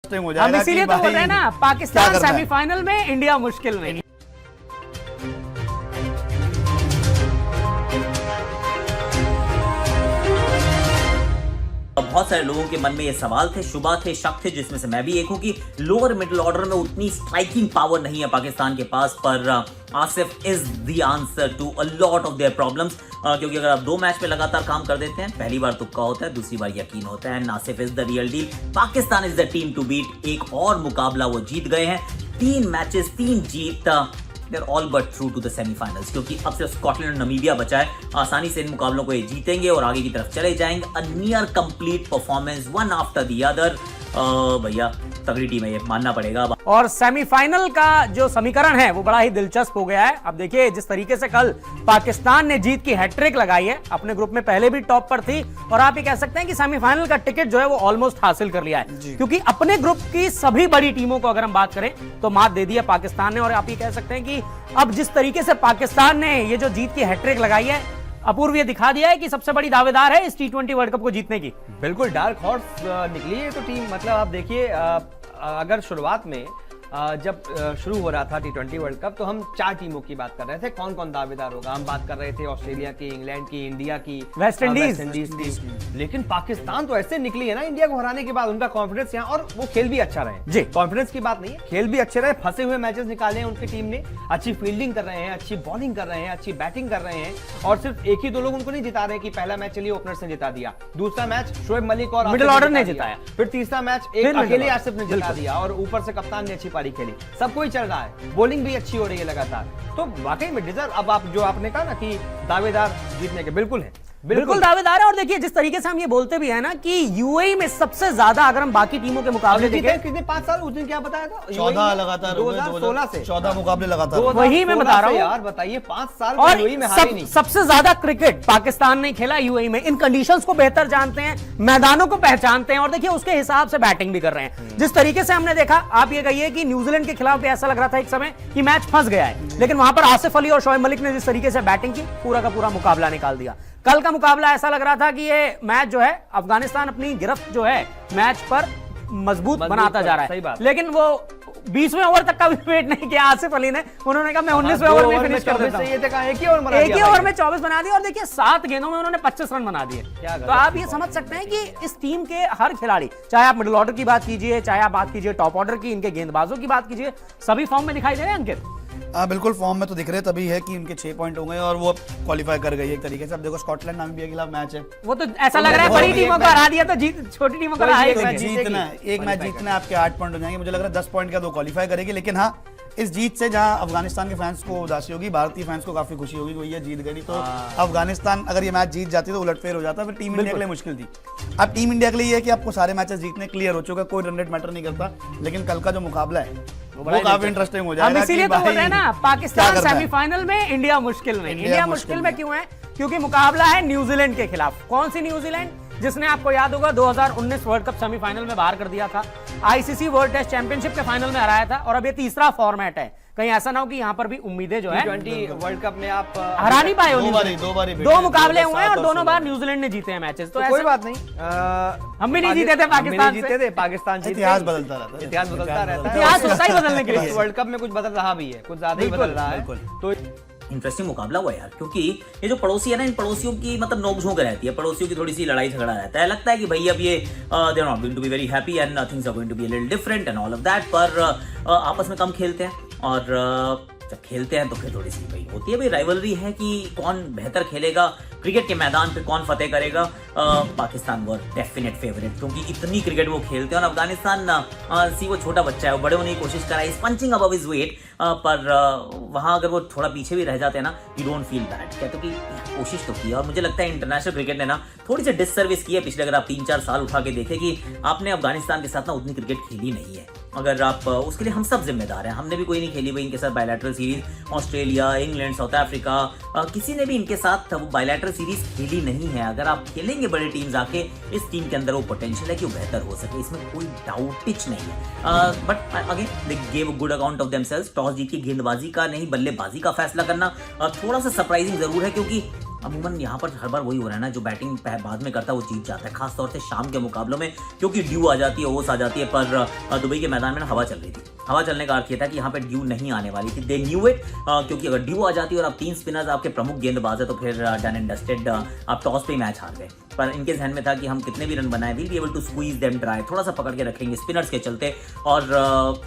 Interesting हो जाएगा। हम इसीलिए तो बोल रहे हैं ना, पाकिस्तान सेमीफाइनल में, इंडिया मुश्किल में। बहुत सारे लोगों के मन में ये सवाल थे, शुबा थे, शक थे, जिसमें से मैं भी एक हूं कि लोअर मिडिल ऑर्डर में उतनी स्ट्राइकिंग पावर नहीं है पाकिस्तान के पास, पर Asif is the answer to a lot of their problems. क्योंकि अगर आप 2 मैच में लगातार काम कर देते हैं, पहली बार तुक्का होता है, दूसरी बार यकीन होता है। Asif is the real deal, Pakistan is the team to beat. एक और मुकाबला वो जीत गए हैं, 3 मैचेस 3 जीत, They're all but through to the semi-finals, क्योंकि अब सिर्फ स्कॉटलैंड और नमीबिया बचा है। आसानी से इन मुकाबलों को ये जीतेंगे और आगे की तरफ चले जाएंगे। अ near complete performance, one after the other. भैया तगड़ी टीम है, ये मानना पड़ेगा। और सेमीफाइनल का जो समीकरण है वो बड़ा ही दिलचस्प हो गया है। अब देखिए, जिस तरीके से कल पाकिस्तान ने जीत की हैट्रिक लगाई है, अपने ग्रुप में पहले भी टॉप पर थी, और आप ये कह सकते हैं कि सेमीफाइनल का टिकट जो है वो ऑलमोस्ट हासिल कर लिया है, क्योंकि अपने ग्रुप की सभी बड़ी टीमों को अगर हम बात करें तो मात दे दी है पाकिस्तान ने। और आप ये कह सकते हैं कि अब जिस तरीके से पाकिस्तान ने ये जो जीत की हैट्रिक लगाई है, अपूर्व ये दिखा दिया है कि सबसे बड़ी दावेदार है इस T20 वर्ल्ड कप को जीतने की। बिल्कुल डार्क हॉर्स निकली है तो टीम। मतलब आप देखिए, अगर शुरुआत में जब शुरू हो रहा था T20 वर्ल्ड कप, तो हम 4 टीमों की बात कर रहे थे, कौन कौन दावेदार होगा। हम बात कर रहे थे ऑस्ट्रेलिया की, इंग्लैंड की, इंडिया की, वेस्ट इंडीज की। लेकिन पाकिस्तान तो ऐसे निकली है ना इंडिया को हराने के बाद, उनका कॉन्फिडेंस यहाँ, और वो खेल भी अच्छा रहे जी। कॉन्फिडेंस की बात नहीं है, खेल भी अच्छे रहे, फंसे हुए मैचेस निकाले हैं उनकी टीम ने, अच्छी फील्डिंग कर रहे हैं, अच्छी बॉलिंग कर रहे हैं, अच्छी बैटिंग कर रहे हैं। और सिर्फ एक ही 2 लोग उनको नहीं जिता रहे कि पहला मैच चलिए ओपनर्स ने जिता दिया, दूसरा मैच शोएब मलिक और मिडिल ऑर्डर ने जिताया, फिर तीसरा मैच एक अकेले आसिफ ने जिता दिया, और ऊपर से कप्तान ने अच्छी पारी खेली। सब कोई चल रहा है, बॉलिंग भी अच्छी हो रही है लगातार, तो वाकई में डिजर्व। अब आप जो आपने कहा ना कि दावेदार जीतने के, बिल्कुल है, बिल्कुल दावेदार है। और देखिए, जिस तरीके से हम ये बोलते भी है ना कि यूएई में सबसे ज्यादा, अगर हम बाकी टीमों के मुकाबले देखें, कितने 5 साल उस दिन क्या बताया था, 14 लगातार 2016 से 14 मुकाबले लगातार। वही मैं बता रहा हूं यार, बताइए 5 साल और यूएई में हारी नहीं। सबसे ज्यादा क्रिकेट पाकिस्तान ने खेला यूएई में। इन कंडीशंस को बेहतर जानते हैं, मैदानों को पहचानते हैं, और देखिए उसके हिसाब से बैटिंग भी कर रहे हैं। जिस तरीके से हमने देखा, आप ये कहिए कि न्यूजीलैंड के खिलाफ भी ऐसा लग रहा था एक समय कि मैच फंस गया है, लेकिन वहां पर आसिफ अली और शोएब मलिक ने जिस तरीके से बैटिंग की, पूरा का पूरा मुकाबला निकाल दिया। कल का मुकाबला ऐसा लग रहा था कि ये मैच जो है, अफगानिस्तान अपनी गिरफ्त जो है मैच पर मजबूत बनाता जा रहा है, लेकिन वो 20वें ओवर तक का भी वेट नहीं किया आसिफ अली ने। उन्होंने कहा मैं 19वें ओवर में फिनिश कर देता हूं। एक ही ओवर में 24 बना दिया, और देखिए 7 गेंदों में उन्होंने 25 रन बना दिए। तो आप ये समझ सकते हैं कि इस टीम के हर खिलाड़ी, चाहे आप मिडिल ऑर्डर की बात कीजिए, चाहे आप बात कीजिए टॉप ऑर्डर की, इनके गेंदबाजों की बात कीजिए, सभी फॉर्म में दिखाई दे रहे हैं अंकित। बिल्कुल फॉर्म में तो दिख रहे, तभी है कि उनके 6 पॉइंट हो गए और वो क्वालिफाई कर गई एक तरीके से। अब देखो स्कॉटलैंड नामीबिया के खिलाफ मैच है, वो तो ऐसा लग रहा है बड़ी टीमों को हरा दिया तो छोटी टीमों को हरा जीतना एक मैच जीतना, आपके 8 पॉइंट हो जाएंगे। मुझे लग रहा है 10 पॉइंट का तो क्वालिफाई करेगी। लेकिन हाँ, इस जीत से जहां अफगानिस्तान के फैंस को उदासी होगी, भारतीय फैंस को काफी खुशी होगी, भैया जीत गई। तो अफगानिस्तान अगर ये मैच जीत जाती तो उलटफेर हो जाता, फिर टीम इंडिया के लिए मुश्किल थी। अब टीम इंडिया के लिए है कि आपको सारे मैचेस जीतने क्लियर हो चुका, कोई रन रेट मैटर नहीं करता। लेकिन कल का जो मुकाबला है वो काफी इंटरेस्टिंग हो जाएगा। हम इसीलिए तो बोल रहे हैं ना, पाकिस्तान सेमीफाइनल में, इंडिया मुश्किल में। इंडिया मुश्किल में क्यों है? क्योंकि मुकाबला है न्यूजीलैंड के खिलाफ। कौन सी न्यूजीलैंड? जिसने, आपको याद होगा, 2019 वर्ल्ड कप सेमीफाइनल में बाहर कर दिया था, आईसीसी वर्ल्ड टेस्ट चैंपियनशिप के फाइनल में हराया था, और अब ये तीसरा फॉर्मेट है। कहीं ऐसा ना हो कि यहाँ पर भी उम्मीदें जो है T20 वर्ल्ड कप में आप हरा नहीं पाए हो। दो मुकाबले हुए हैं और दोनों बार न्यूजीलैंड ने जीते हैं मैचेस। तो कोई बात नहीं, हम भी नहीं जीते थे पाकिस्तान से। जीते थे, पाकिस्तान इतिहास बदलता रहता है, इतिहास बदलता रहता है। इतिहास होता ही बदलने के लिए, वर्ल्ड कप में कुछ बदल रहा भी है, कुछ ज्यादा ही बदल रहा है। तो इंटरेस्टिंग मुकाबला हुआ यार, क्योंकि ये जो पड़ोसी है ना, इन पड़ोसियों की मतलब नोकझोंक रहती है, पड़ोसियों की थोड़ी सी लड़ाई झगड़ा रहता है। लगता है कि भाई अब ये they are not going to be very happy and things are going to be a little different and all of that, पर आपस में कम खेलते हैं, और जब खेलते हैं तो फिर थोड़ी सी भाई होती है, भाई राइवलरी है कि कौन बेहतर खेलेगा क्रिकेट के मैदान पे, कौन फतेह करेगा। पाकिस्तान वो डेफिनेट फेवरेट, क्योंकि इतनी क्रिकेट वो खेलते हैं, और अफगानिस्तान सी वो छोटा बच्चा है, वो बड़े होने की कोशिश कर रहा है, is punching above his weight, पर वहाँ अगर वो थोड़ा पीछे भी रह जाते हैं ना, यू डोंट फील बैड, कहते हो कि कोशिश तो की। और मुझे लगता है इंटरनेशनल क्रिकेट ने ना थोड़ी सी डिससर्विस की है पिछले, अगर आप 3-4 साल उठा के देखें, कि आपने अफगानिस्तान के साथ ना उतनी क्रिकेट खेली नहीं है। अगर आप उसके लिए हम सब जिम्मेदार हैं, हमने भी कोई नहीं खेली भाई इनके साथ bilateral series. Australia, England, south Africa, किसी ने भी इनके साथ बायलैटरल सीरीज खेली नहीं है। अगर आप खेलेंगे बड़े टीम्स आके, इस टीम के अंदर वो पोटेंशियल है कि वो बेहतर हो सके, इसमें कोई डाउट टिच नहीं है। But again they gave a good account of themselves. Toss जीत के गेंदबाजी का नहीं, बल्लेबाजी का फैसला करना थोड़ा सा सरप्राइजिंग जरूर है, क्योंकि अमूमन यहाँ पर हर बार वही हो रहा है ना, जो बैटिंग बाद में करता है वो जीत जाता है, खासतौर से शाम के मुकाबलों में, क्योंकि ड्यू आ जाती है, ओस आ जाती है। पर दुबई के मैदान में ना हवा चल रही थी। हवा चलने का अर्थ ये था कि यहाँ पे ड्यू नहीं आने वाली थी। दे न्यू इट, क्योंकि अगर ड्यू आ जाती और अब 3 स्पिनर्स आपके प्रमुख गेंदबाज है तो फिर डन एंड डस्टेड, आप टॉस पे ही मैच हार गए। पर इनके ज़हन में था कि हम कितने भी रन बनाए, will be able to squeeze them dry, थोड़ा सा पकड़ के रखेंगे स्पिनर्स के चलते और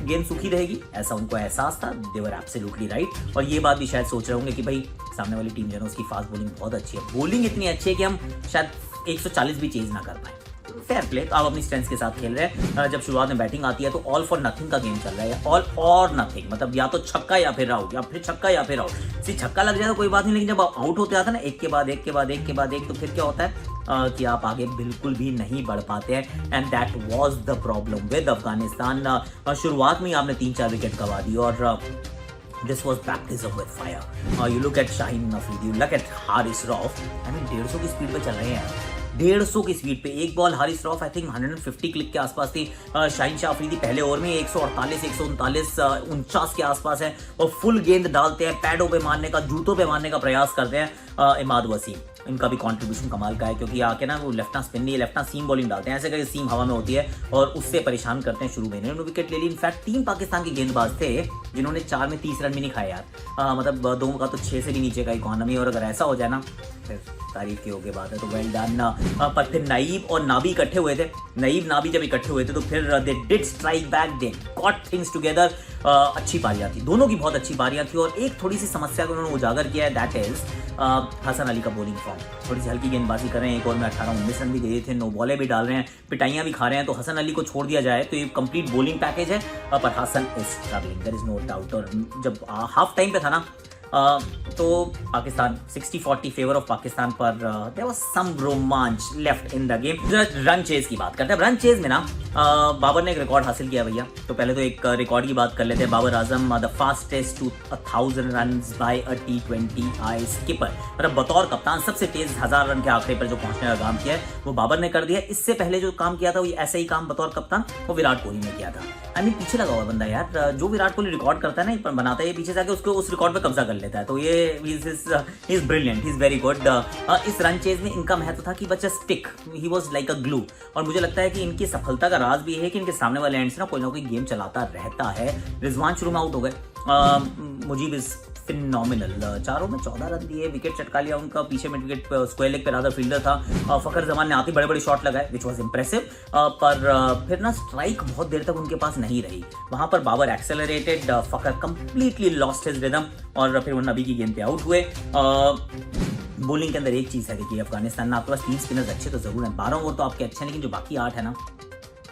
गेंद सूखी रहेगी, ऐसा उनको एहसास था। दे वर एब्सोल्युटली राइट। और ये बात भी शायद सोच रहे होंगे कि भाई सामने वाली टीम जो है उसकी फास्ट बॉलिंग बहुत अच्छी है, बॉलिंग इतनी अच्छी है कि हम शायद 140 भी चेज ना कर पाए। फेयर प्ले, तो आप अपनी स्ट्रेंथ के साथ खेल रहे हैं। जब शुरुआत में बैटिंग आती है तो ऑल फॉर नथिंग का गेम चल रहा है, ऑल और नथिंग, मतलब या तो छक्का या फिर आउट, या फिर छक्का या फिर आउट। सिर्फ छक्का लग जाए तो कोई बात नहीं, लेकिन जब आउट होते जाता है ना एक के बाद एक के बाद एक के बाद एक, तो फिर क्या होता है कि आप आगे बिल्कुल भी नहीं बढ़ पाते हैं। And that was the problem with Afghanistan. शुरुआत में ही आपने 3-4 विकेट गवा दी और this was baptism with fire. You look at Shaheen Afridi, you look at Haris Rauf, I mean 150 की स्पीड पे चल रहे हैं, 150 की स्पीड पे। एक ball Haris Rauf I think 150 click के आसपास थी। शाहीन शाह अफरीदी पहले ओवर में 148, 139, 49 के आसपास है और फुल गेंद डालते हैं, पैडों पे मारने का, जूतों पे मारने का प्रयास करते हैं। इमाद वसीम, इनका भी कंट्रीब्यूशन कमाल का है, क्योंकि आके ना वो लेफ्ट स्पिन नहीं, लेफ्ट सीम बॉलिंग डालते हैं, ऐसे करके सीम हवा में होती है और उससे परेशान करते हैं। शुरू में इन्होंने विकेट ले ली। इनफैक्ट 3 पाकिस्तान के गेंदबाज थे जिन्होंने 4 में 30 रन भी नहीं खाए यार, मतलब 2 का तो 6 से भी नीचे का इकोनॉमी। और अगर ऐसा हो जाए ना फिर तारीफ की होगी बात है, तो वेल डन। पर फिर नईब और नाबी इकट्ठे हुए थे, नईब नाबी जब इकट्ठे हुए थे तो फिर they did strike back, they got things together. अच्छी पारियां थी, दोनों की बहुत अच्छी पारियां थी। और एक थोड़ी सी समस्या को उन्होंने उजागर किया है, दैट इज हसन अली का बॉलिंग फॉर्म। थोड़ी सी हल्की गेंदबाजी कर रहे हैं, एक ओवर में 18-19 रन भी दे थे, 9 बॉलें भी डाल रहे हैं, पिटाइयां भी खा रहे हैं। तो हसन अली को छोड़ दिया जाए तो ये कंप्लीट बॉलिंग पैकेज है, पर Hasan is struggling, there is no doubt. और जब हाफ टाइम पे था ना तो पाकिस्तान 60-40 फेवर ऑफ पाकिस्तान, पर देयर वाज सम रोमांच left in the game. Run chase की बात करते हैं। रन चेज में ना बाबर ने एक रिकॉर्ड हासिल किया भैया। तो पहले तो एक रिकॉर्ड की बात कर लेते हैं। Babar Azam the fastest to 1000 runs by a T20I skipper, मतलब बतौर कप्तान सबसे तेज 1000 रन के आंकड़े पर जो पहुंचने का काम किया है वो बाबर ने कर दिया। इससे पहले जो काम किया था वो ऐसा ही काम बतौर कप्तान वो विराट कोहली ने किया था। आई मीन पीछे लगा हुआ बंदा यार, जो विराट कोहली रिकॉर्ड करता है ना बनाता है, ये पीछे जाके उसको उस रिकॉर्ड पे कब्जा कर लेता है। तो ये ही is brilliant, he is very good. इस रन चेज में इनका महत्व था कि बच्चा stick, he was like a glue. और मुझे लगता है कि इनकी सफलता का राज भी है कि इनके सामने वाले एंड से ना कोई गेम चलाता रहता है। रिजवान शुरू में आउट हो गए, मुजीब इज फिनोमिनल, 4 में 14 रन दिए, विकेट चटका लिया उनका, पीछे मिड विकेट स्क्वायर लेग पे राधा फील्डर था। फखर जमान ने आते बड़े बड़े शॉट लगाए विच वाज इंप्रेसिव, पर फिर ना स्ट्राइक बहुत देर तक उनके पास नहीं रही। वहां पर बाबर एक्सेलरेटेड, फखर कंप्लीटली लॉस्ट हिज रिदम और फिर वो नबी की गेंद पे आउट हुए। बॉलिंग के अंदर एक चीज है कि अफगानिस्तान में आपके पास 3 स्पिनर्स अच्छे तो जरूर हैं, 12 ओवर तो आपके अच्छे हैं, लेकिन जो बाकी 8 है ना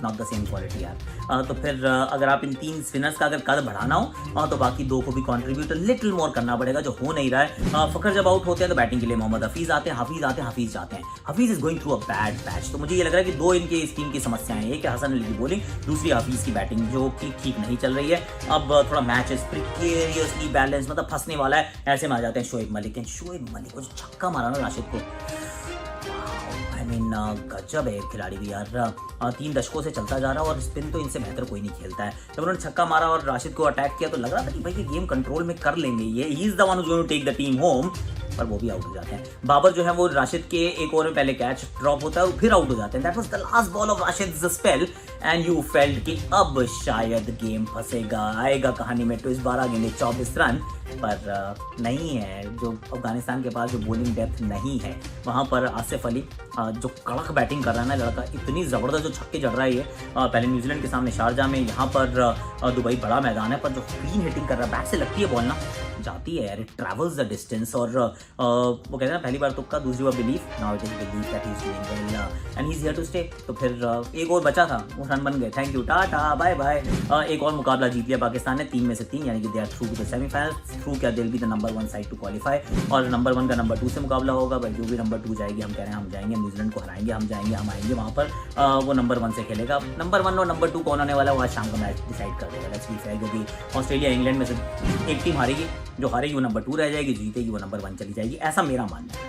नॉट द सेम क्वालिटी यार। तो फिर अगर आप इन 3 स्पिनर्स का अगर कद बढ़ाना हो तो बाकी 2 को भी कंट्रीब्यूट लिटिल मोर करना पड़ेगा, जो हो नहीं रहा है। फखर जब आउट होते हैं तो बैटिंग के लिए मोहम्मद हफीज आते हैं, हफीज जाते हैं। Hafeez is going through a bad patch. तो मुझे ये लग रहा है कि 2 इनके इस टीम की समस्याएं हैं, एक हसन अली की बॉलिंग, दूसरी हफीज की बैटिंग जो कि ठीक नहीं चल रही है। अब थोड़ा मैच इज प्रिकेरियसली बैलेंस, मतलब फंसने वाला है। ऐसे में आ जाते हैं शोएब मलिक को जो छक्का मारा ना राशिद को, गजब है खिलाड़ी भी यार। 3 दशकों से चलता जा रहा है और स्पिन तो इनसे बेहतर कोई नहीं खेलता है। जब उन्होंने छक्का मारा और राशिद को अटैक किया तो लग रहा था कि भाई ये गेम कंट्रोल में कर लेंगे, ये ही is the one who is going to take the team home, पर वो भी आउट हो जाते हैं। बाबर जो है वो राशिद के एक ओवर में पहले कैच ड्रॉप होता है और फिर आउट हो जाते हैं। That was the last ball of Rashid spell and you felt कि अब शायद गेम फंसेगा, आएगा कहानी में ट्विस्ट। 12 गेंदें 24 रन, पर नहीं है। जो अफगानिस्तान के पास जो बॉलिंग डेप्थ नहीं है, वहाँ पर आसिफ अली जो कड़क बैटिंग कर रहा है ना लड़का, इतनी ज़बरदस्त जो छक्के जड़ रहा है ये, पहले न्यूजीलैंड के सामने शारजा में, यहाँ पर दुबई बड़ा मैदान है, पर जो क्लीन हिटिंग कर रहा है, बैट से लगती है बॉल ना जाती है यार, इट ट्रैवल्स द डिस्टेंस। और वो कहते हैं ना पहली बार तुक्का, दूसरी बार believe, now it is believe that he is doing well and he is here to stay. तो फिर एक और बचा था, वो रन बन गए, thank you, tata bye bye. एक और मुकाबला जीत लिया पाकिस्तान ने, 3 में से 3, यानी कि they are through to the semifinal. Through क्या, they will be the number 1 side to qualify, और नंबर 1 का नंबर 2 से मुकाबला होगा। भाई जो भी नंबर 2 जाएगी, हम कह रहे हैं हम जाएंगे, न्यूजीलैंड को हराएंगे, हम जाएंगे, हम आएंगे वहाँ पर। वो नंबर 1 से खेलेगा। नंबर 1 और नंबर 2 कौन होने वाला है वो आज शाम का मैच डिसाइड कर देगा, लेट्स बी फेयर, क्योंकि ऑस्ट्रेलिया इंग्लैंड में से एक टीम हारेगी, जो हारेगी वो नंबर 2 रह जाएगी, जीतेगी वो नंबर 1 चली जाएगी, ऐसा मेरा मानना है।